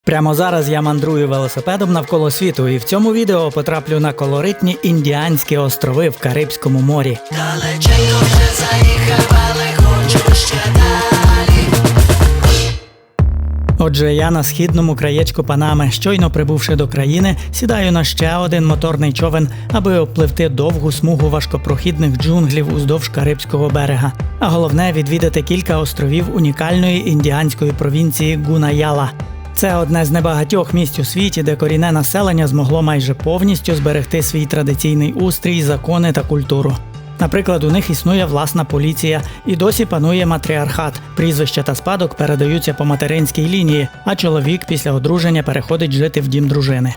Прямо зараз я мандрую велосипедом навколо світу і в цьому відео потраплю на колоритні Індіанські острови в Карибському морі. Далеченько вже заїхав, але хочу ще далі. Отже, я на східному краєчку Панами, щойно прибувши до країни, сідаю на ще один моторний човен, аби обпливти довгу смугу важкопрохідних джунглів уздовж Карибського берега. А головне – відвідати кілька островів унікальної індіанської провінції Гунаяла. Це одне з небагатьох місць у світі, де корінне населення змогло майже повністю зберегти свій традиційний устрій, закони та культуру. Наприклад, у них існує власна поліція і досі панує матріархат. Прізвища та спадок передаються по материнській лінії, а чоловік після одруження переходить жити в дім дружини.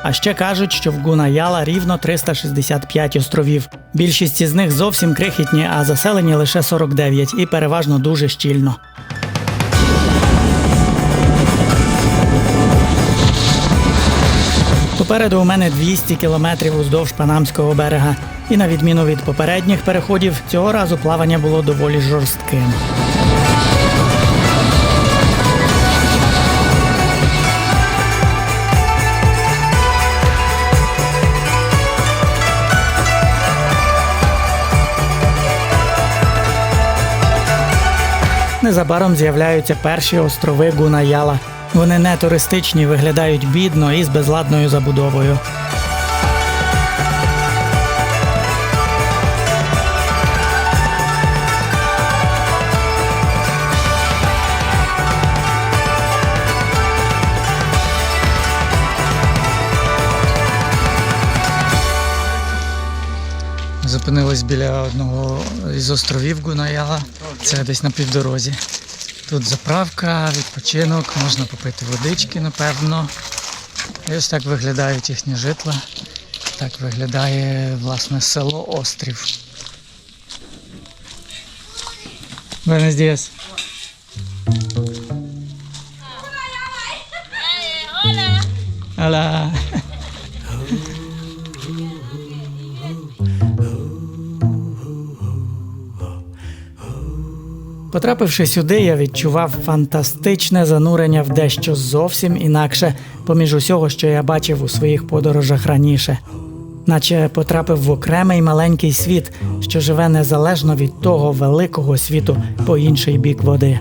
А ще кажуть, що в Гунаяла рівно 365 островів. Більшість із них зовсім крихітні, а заселені лише 49 і переважно дуже щільно. Попереду у мене 200 кілометрів уздовж Панамського берега. І на відміну від попередніх переходів, цього разу плавання було доволі жорстким. Незабаром з'являються перші острови Гунаяла. Вони не туристичні, виглядають бідно і з безладною забудовою. Зупинились біля одного із островів Гунаяла. Це десь на півдорозі. Тут заправка, відпочинок, можна попити водички, напевно. І ось так виглядають їхні житла. Так виглядає, власне, село-острів. Buenos días. Hola. Потрапивши сюди, я відчував фантастичне занурення в дещо зовсім інакше, поміж усього, що я бачив у своїх подорожах раніше. Наче потрапив в окремий маленький світ, що живе незалежно від того великого світу по інший бік води.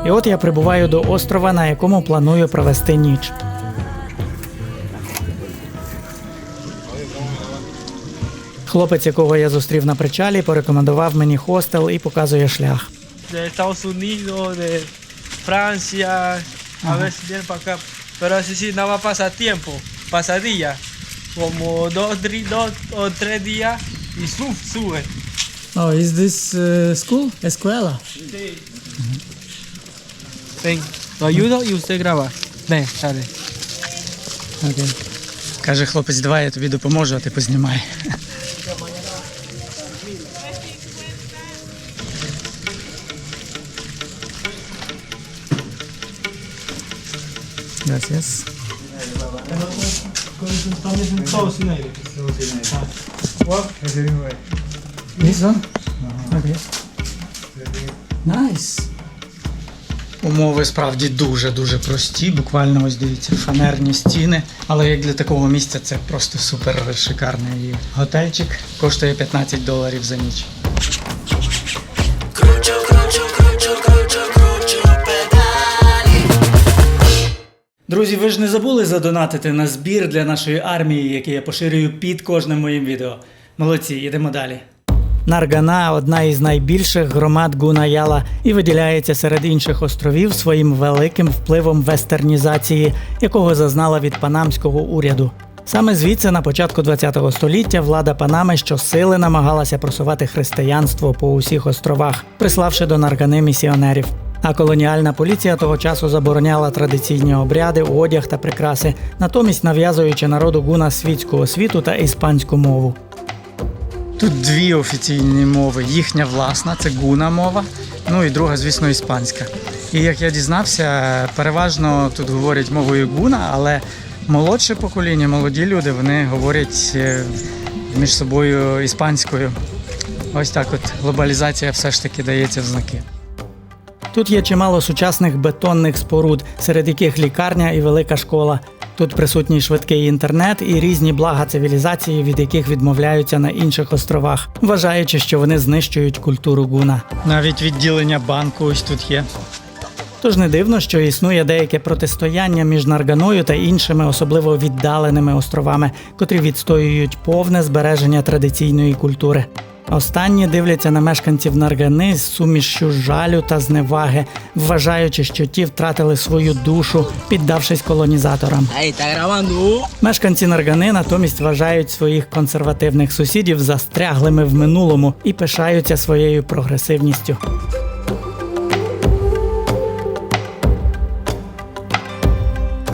І от я прибуваю до острова, на якому планую провести ніч. Хлопець, якого я зустрів на причалі, порекомендував мені хостел і показує шлях. De Estados Unidos, de Francia, a veces vienen para acá. Pero así sí, nada más pasa tiempo, pasadilla, como dos o tres días y sube. Oh, is this school? Escuela? Sí. Ven, lo ayudo y usted graba. Ven, sale. Окей. Каже хлопець, давай я тобі допоможу, а ти познімай. Gracias. This one? Okay. Nice. Умови справді дуже прості, буквально ось дивіться, фанерні стіни, але як для такого місця це просто супер шикарний готельчик, коштує $15 за ніч. Кручу педалі. Друзі, ви ж не забули задонатити на збір для нашої армії, який я поширюю під кожним моїм відео. Молодці, йдемо далі. Наргана – одна із найбільших громад Гуна-Яла і виділяється серед інших островів своїм великим впливом вестернізації, якого зазнала від панамського уряду. Саме звідси на початку ХХ століття влада Панами щосили намагалася просувати християнство по усіх островах, приславши до Наргани місіонерів. А колоніальна поліція того часу забороняла традиційні обряди, одяг та прикраси, натомість нав'язуючи народу гуна світську освіту та іспанську мову. Тут дві офіційні мови. Їхня власна – це гуна мова, ну і друга, звісно, іспанська. І як я дізнався, переважно тут говорять мовою гуна, але молодше покоління, молоді люди, вони говорять між собою іспанською. Ось так от глобалізація все ж таки дається в знаки. Тут є чимало сучасних бетонних споруд, серед яких лікарня і велика школа. Тут присутній швидкий інтернет і різні блага цивілізації, від яких відмовляються на інших островах, вважаючи, що вони знищують культуру гуна. Навіть відділення банку ось тут є. Тож не дивно, що існує деяке протистояння між Нарганою та іншими особливо віддаленими островами, котрі відстоюють повне збереження традиційної культури. Останні дивляться на мешканців Наргани з сумішшю жалю та зневаги, вважаючи, що ті втратили свою душу, піддавшись колонізаторам. Мешканці Наргани натомість вважають своїх консервативних сусідів застряглими в минулому і пишаються своєю прогресивністю.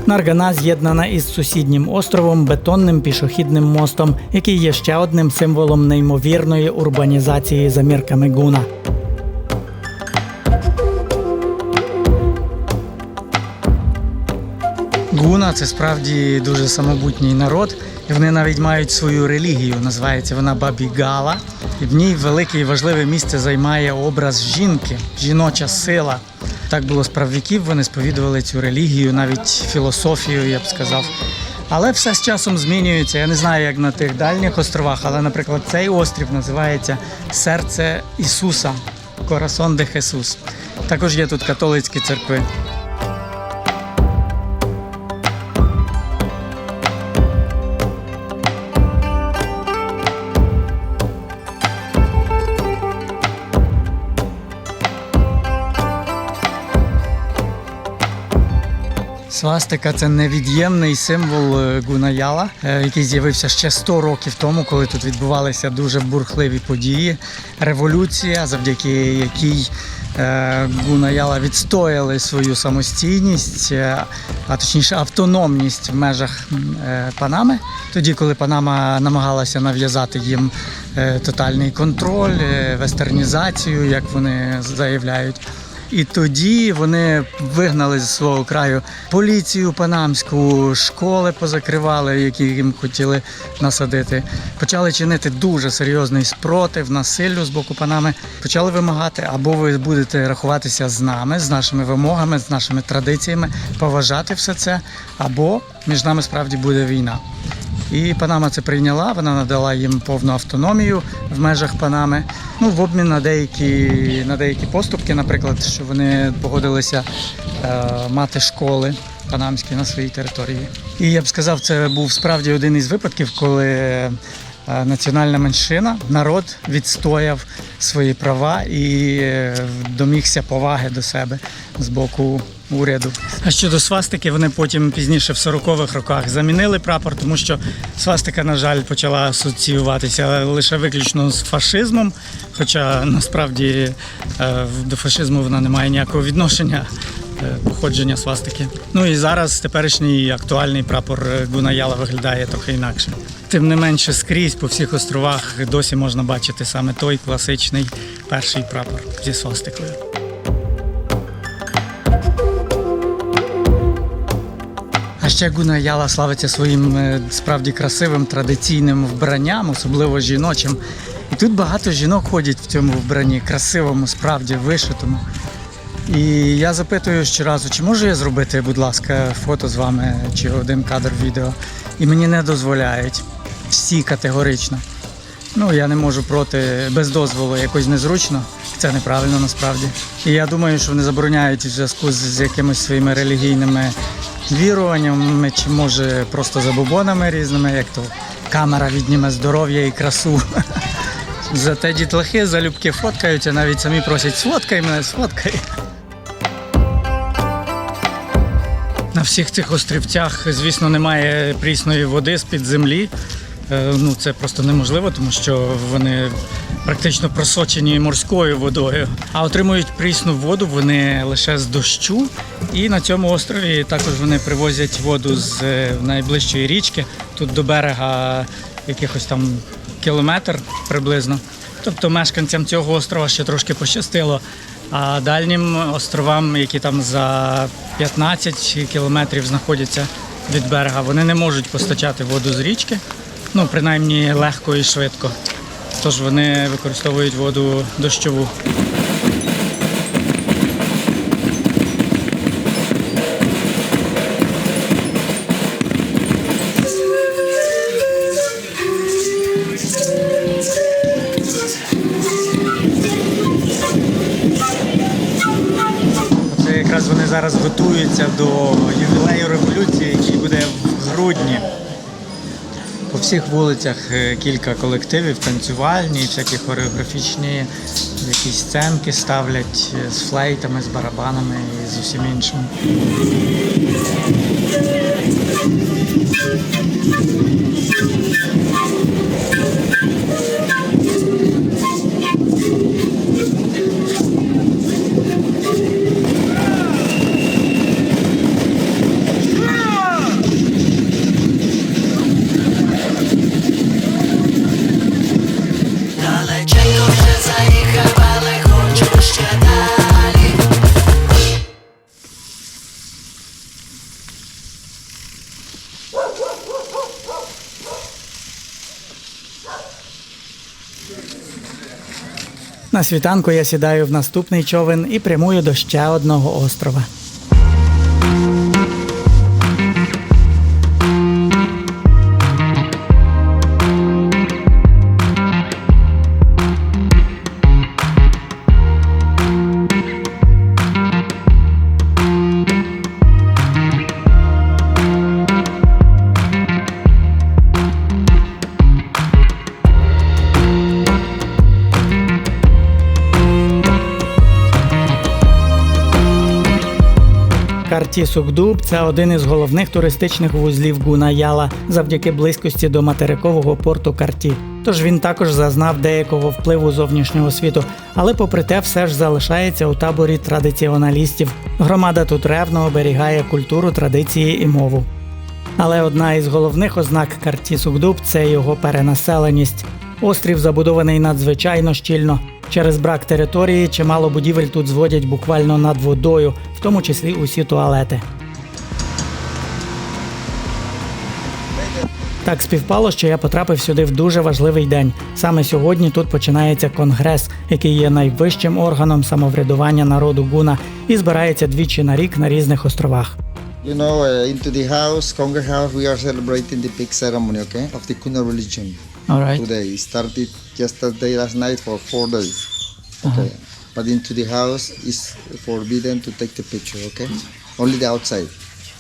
Наргана з'єднана із сусіднім островом бетонним пішохідним мостом, який є ще одним символом неймовірної урбанізації за мірками гуна. Гуна – це справді дуже самобутній народ, і вони навіть мають свою релігію, називається вона Бабігала. І в ній велике і важливе місце займає образ жінки, жіноча сила. Так було з праввіків, вони сповідували цю релігію, навіть філософію, я б сказав. Але все з часом змінюється. Я не знаю, як на тих дальніх островах, але, наприклад, цей острів називається «Серце Ісуса» – «Корасон де Хесус». Також є тут католицькі церкви. Свастика – це невід'ємний символ Гуна-Яла, який з'явився ще 100 років тому, коли тут відбувалися дуже бурхливі події. Революція, завдяки якій Гуна-Яла відстояли свою самостійність, а точніше автономність в межах Панами. Тоді, коли Панама намагалася нав'язати їм тотальний контроль, вестернізацію, як вони заявляють. І тоді вони вигнали з свого краю поліцію панамську, школи позакривали, які їм хотіли насадити. Почали чинити дуже серйозний спротив, насиллю з боку Панами. Почали вимагати, або ви будете рахуватися з нами, з нашими вимогами, з нашими традиціями, поважати все це, або між нами справді буде війна. І Панама це прийняла, вона надала їм повну автономію в межах Панами, в обмін на деякі поступки, наприклад, що вони погодилися мати школи панамські на своїй території. І я б сказав, це був справді один із випадків, коли національна меншина, народ відстояв свої права і домігся поваги до себе з боку уряду. А щодо свастики, вони потім пізніше в 40-х роках замінили прапор, тому що свастика, на жаль, почала асоціюватися лише виключно з фашизмом, хоча насправді до фашизму вона не має ніякого відношення. Походження свастики. І зараз теперішній актуальний прапор Гуна-Яла виглядає трохи інакше. Тим не менше, скрізь по всіх островах досі можна бачити саме той класичний перший прапор зі свастикою. А ще Гуна-Яла славиться своїм справді красивим традиційним вбранням, особливо жіночим. І тут багато жінок ходять в цьому вбранні, красивому, справді вишитому. І я запитую щоразу, чи можу я зробити, будь ласка, фото з вами чи один кадр відео. І мені не дозволяють. Всі категорично. Я не можу без дозволу, якось незручно. Це неправильно насправді. І я думаю, що вони забороняють в зв'язку з якимись своїми релігійними віруваннями, чи може просто забобонами різними, як то камера відніме здоров'я і красу. Зате дітлахи залюбки фоткаються, навіть самі просять сфоткай мене, сфоткай. На всіх цих острівцях, звісно, немає прісної води з-під землі. Це просто неможливо, тому що вони практично просочені морською водою. А отримують прісну воду вони лише з дощу. І на цьому острові також вони привозять воду з найближчої річки. Тут до берега якихось там кілометр приблизно. Тобто мешканцям цього острова ще трошки пощастило. А дальнім островам, які там за 15 кілометрів знаходяться від берега, вони не можуть постачати воду з річки. Принаймні легко і швидко. Тож вони використовують воду дощову. Це якраз вони зараз готуються до ювілею революції, який буде в грудні. По всіх вулицях кілька колективів, танцювальні, всякі хореографічні, якісь сценки ставлять з флейтами, з барабанами і з усім іншим. Далеченько вже заїхав, але хочу ще далі. На світанку я сідаю в наступний човен і прямую до ще одного острова. Карті Сугдуб – це один із головних туристичних вузлів Гуна-Яла завдяки близькості до материкового порту Карті. Тож він також зазнав деякого впливу зовнішнього світу, але попри те все ж залишається у таборі традиціоналістів. Громада тут ревно оберігає культуру, традиції і мову. Але одна із головних ознак Карті Сугдуб – це його перенаселеність. Острів забудований надзвичайно щільно. Через брак території чимало будівель тут зводять буквально над водою, в тому числі усі туалети. Так співпало, що я потрапив сюди в дуже важливий день. Саме сьогодні тут починається конгрес, який є найвищим органом самоврядування народу Гуна і збирається двічі на рік на різних островах. Into the house, Congress House, we are celebrating the big ceremony, okay, of the Kuna religion. All right. Today, it started yesterday, last night for 4 days. Okay. But into the house is forbidden to take the picture, okay? Only the outside.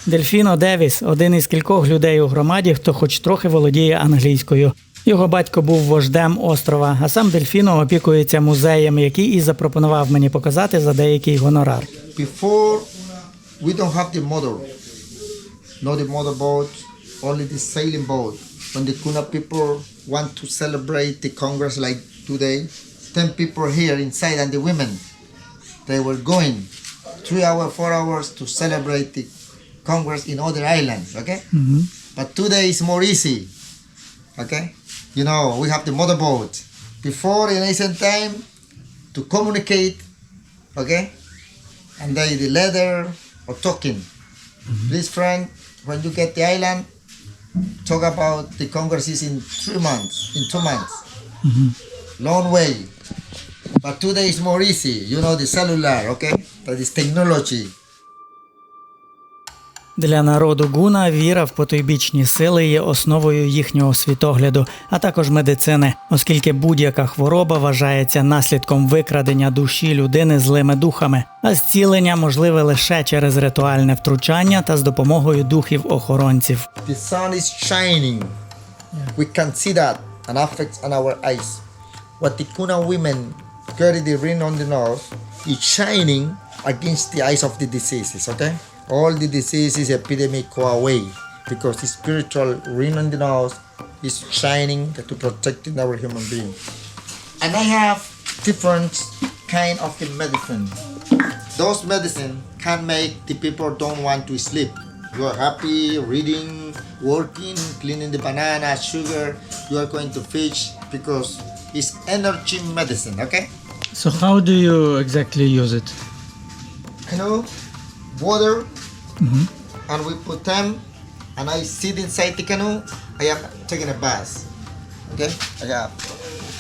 Дельфіно Девіс – один із кількох людей у громаді, хто хоч трохи володіє англійською. Його батько був вождем острова, а сам Дельфіно опікується музеєм, який і запропонував мені показати за деякий гонорар. Before, we don't have the motor. No the motorboat, only the sailing boat. When the Kuna people want to celebrate the Congress like today, 10 people here inside and the women, they were going 3 hours, 4 hours to celebrate the Congress in other islands, okay? But today is more easy, okay? We have the motorboat. Before in ancient time, to communicate, okay? And they the letter or talking. Please friend, when you get the island, talk about the Congress is in 3 months, in 2 months. Long way. But today is more easy, the cellular, okay? That is technology. Для народу Гуна віра в потойбічні сили є основою їхнього світогляду, а також медицини, оскільки будь-яка хвороба вважається наслідком викрадення душі людини злими духами, а зцілення можливе лише через ритуальне втручання та з допомогою духів-охоронців. The sun is shining. We can see that and affects on our eyes. what the Kuna women carry the ring on the nose is shining against the eyes of the diseases, okay? All the diseases, epidemic go away because the spiritual ring on the nose is shining to protect our human being. And I have different kind of the medicine. Those medicine can make the people don't want to sleep. You are happy, reading, working, cleaning the banana, sugar. You are going to fish because it's energy medicine, okay? So how do you exactly use it? Canoe, water, and we put them, and I sit inside the canoe. I am taking a bath, okay? I have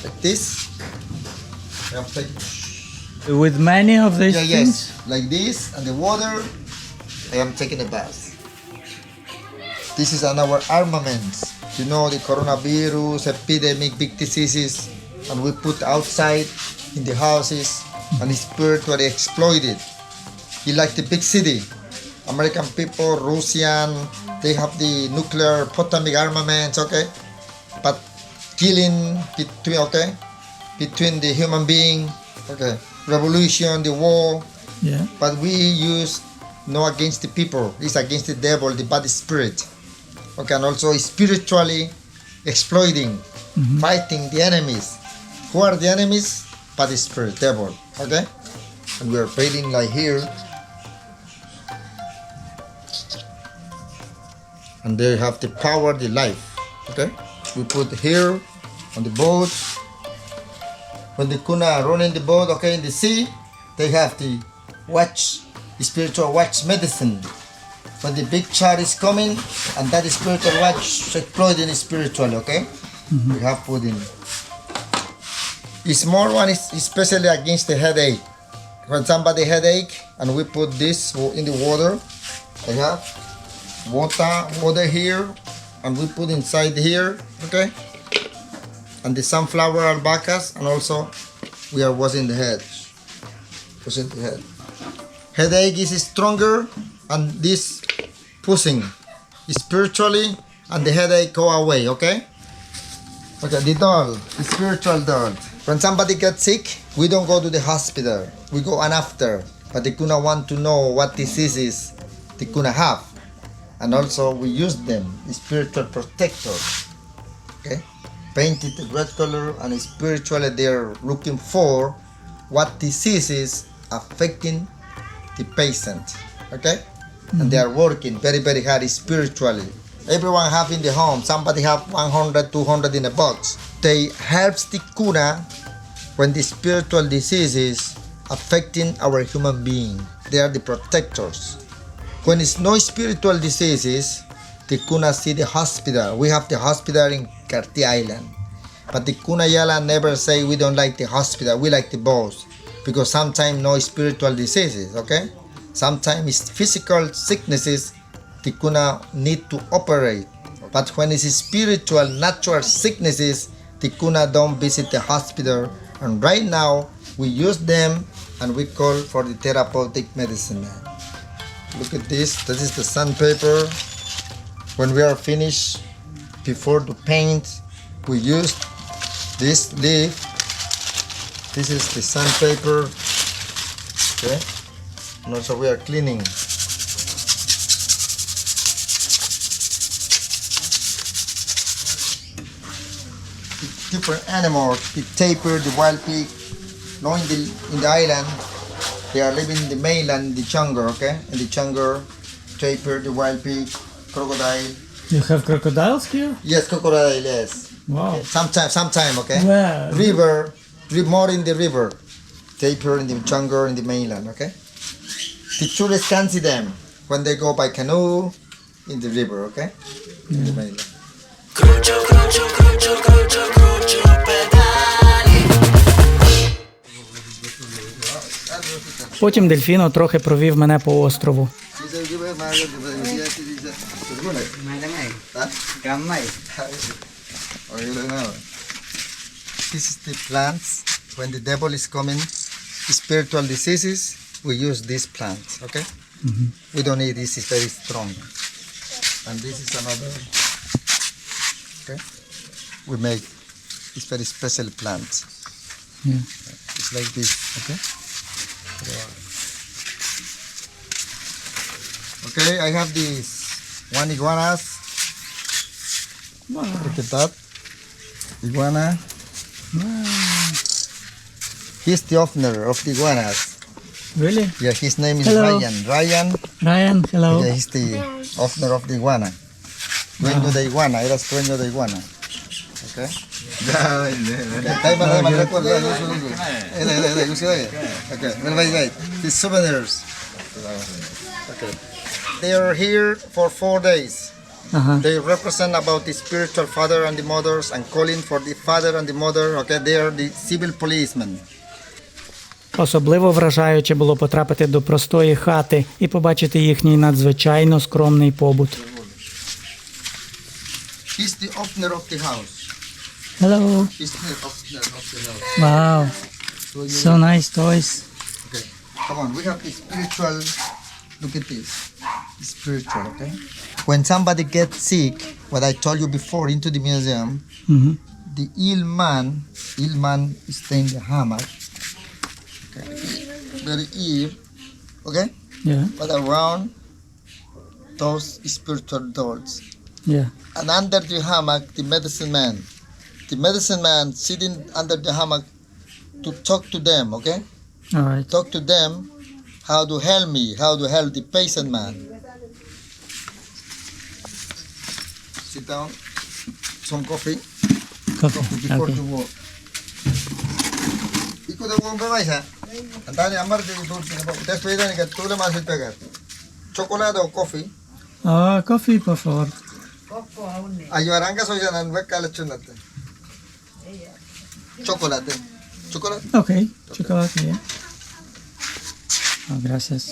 like this. I am taking, With many of these yeah, things? yes, like this, and the water. I am taking a bath. This is our armaments. You know, the coronavirus, epidemic, big diseases, and we put outside in the houses and spiritually exploited. You like the big city. American people, Russian, they have the nuclear atomic armaments, okay? But killing between, okay? Between the human being, okay? Revolution, the war, Yeah. but we use no against the people. It's against the devil, the bad spirit. Okay, and also spiritually exploiting, fighting the enemies. Who are the enemies? Bad spirit, devil. Okay? And we are praying like here. And they have the power, the life. Okay? We put here on the boat. When the Kuna run in the boat, okay, in the sea, they have the watch, the spiritual watch medicine. When the big chart is coming, and that is spiritual watch exploiting spiritually, okay? We have put in. The small one is especially against the headache. When somebody headache, and we put this in the water, they have water here, and we put inside here, okay? And the sunflower albahacas, and also we are washing the head. Washing the head. Headache is stronger, and this pushing spiritually, and the headache go away, okay? Okay, the doll, the spiritual doll. When somebody gets sick, we don't go to the hospital. We go on after. But the Kuna want to know what diseases the Kuna have. And also we use them, the spiritual protectors. Okay? Painted red color, and spiritually they're looking for what diseases affecting the patient. Okay? And they are working very, very hard spiritually. Everyone have in the home, somebody have 100, 200 in a box. They helps the Kuna when the spiritual diseases affecting our human being. They are the protectors. When it's no spiritual diseases, the Kuna see the hospital. We have the hospital in Karti Island. But the Kuna Yala never say we don't like the hospital, we like the boss. Because sometimes no spiritual diseases, okay? Sometimes it's physical sicknesses the Kuna need to operate. But when it's spiritual, natural sicknesses, the Kuna don't visit the hospital. And right now, we use them and we call for the therapeutic medicine. Look at this. This is the sandpaper. When we are finished, before to paint, we use this leaf. This is the sandpaper. Okay. And also we are cleaning. Different animals, the tapir, the wild pig. No, in the island, they are living in the mainland, the jungle, okay? In the jungle, tapir, the wild pig, crocodile. You have crocodiles here? Yes, crocodile, yes. Wow. Sometime, okay? Where? River, more in the river. Tapir in the jungle, in the mainland, okay? The tourists can see them when they go by canoe in the river, okay? In the mainland. Crucio, crucio, crucio, crucio, crucio pedali. Потім Дельфіно трохи провів мене по острову. This is the plants. When the devil is coming, spiritual diseases, we use these plants, okay? We don't need this, it's very strong. And this is another, okay? We make this very special plant. Yeah. It's like this, okay? Okay, I have this one iguanas. Look at that. Iguana. He's the owner of the iguanas. Really? Yeah, his name is Hello. Ryan. Ryan, Ryan, hello. yeah, he's the owner of the iguana. Dueño de iguana, eras dueño de iguana. Okay? Okay, wait. These souvenirs. Okay. They are here for 4 days. Ага. They represent about the spiritual father and the mothers and calling for the father and the mother. Okay, they are the civil policemen. Особливо вражаюче було потрапити до простої хати і побачити їхній надзвичайно скромний побут. He's the owner of the house. Hello. He's the owner of the house. Wow. So you So nice toys. okay. Come on, we have the spiritual. Look at this. Spiritual, okay? When somebody gets sick, what I told you before, into the museum, Угу. the ill man is staying in the hammock. Okay. Very ill, okay? Yeah. But around those spiritual doors. Yeah. And under the hammock, the medicine man. The medicine man sitting under the hammock to talk to them, okay? All right. Talk to them how to help me, how to help the patient man. Sit down, some coffee Coffee. before Okay. the walk. Ikaw daw kung babaysa. Antani amar de dulce na ba. Utas pwede ni kat tula masit pegar. Chocolate o coffee. Coffee, por favor. Ayudarán ka soy janan wek kalat chunat. Chocolate. Chocolate. Okay. Chocolate, yeah. Oh, gracias.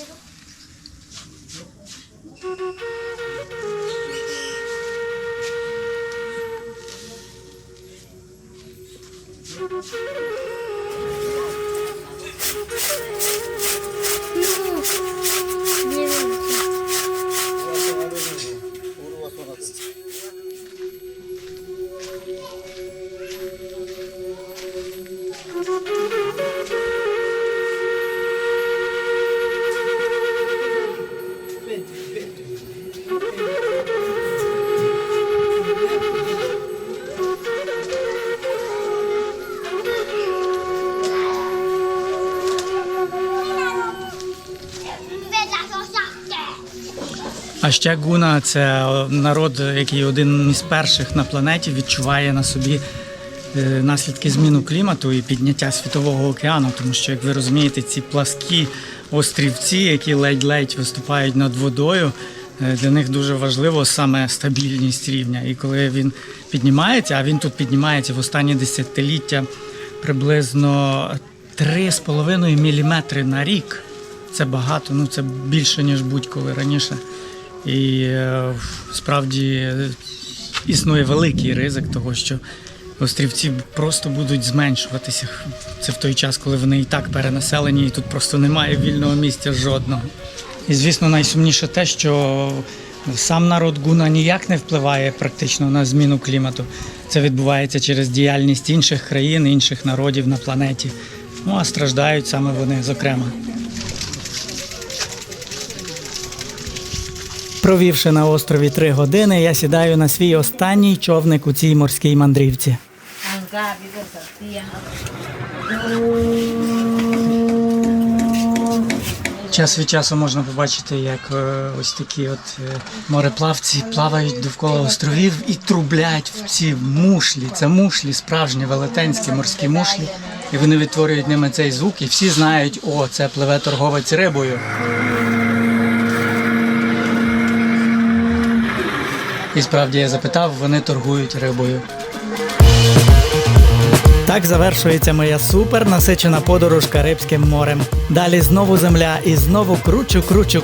А ще гуна – це народ, який один із перших на планеті відчуває на собі наслідки зміни клімату і підняття світового океану. Тому що, як ви розумієте, ці пласкі острівці, які ледь-ледь виступають над водою, для них дуже важливо саме стабільність рівня. І коли він піднімається, а він тут піднімається в останні десятиліття приблизно 3,5 міліметри на рік. Це багато, ну це більше, ніж будь-коли раніше. І справді існує великий ризик того, що острівці просто будуть зменшуватися. Це в той час, коли вони і так перенаселені, і тут просто немає вільного місця жодного. І, звісно, найсумніше те, що сам народ гуна ніяк не впливає практично на зміну клімату. Це відбувається через діяльність інших країн, інших народів на планеті. Ну, а страждають саме вони, зокрема. Провівши на острові 3 години, я сідаю на свій останній човник у цій морській мандрівці. Час від часу можна побачити, як ось такі мореплавці плавають довкола островів і трублять в ці мушлі. Це мушлі, справжні велетенські морські мушлі. І вони відтворюють ними цей звук, і всі знають, о, це пливе торговець рибою. І справді я запитав, вони торгують рибою. Так завершується моя супер насичена подорож Карибським морем. Далі знову земля і знову кручу. Кручу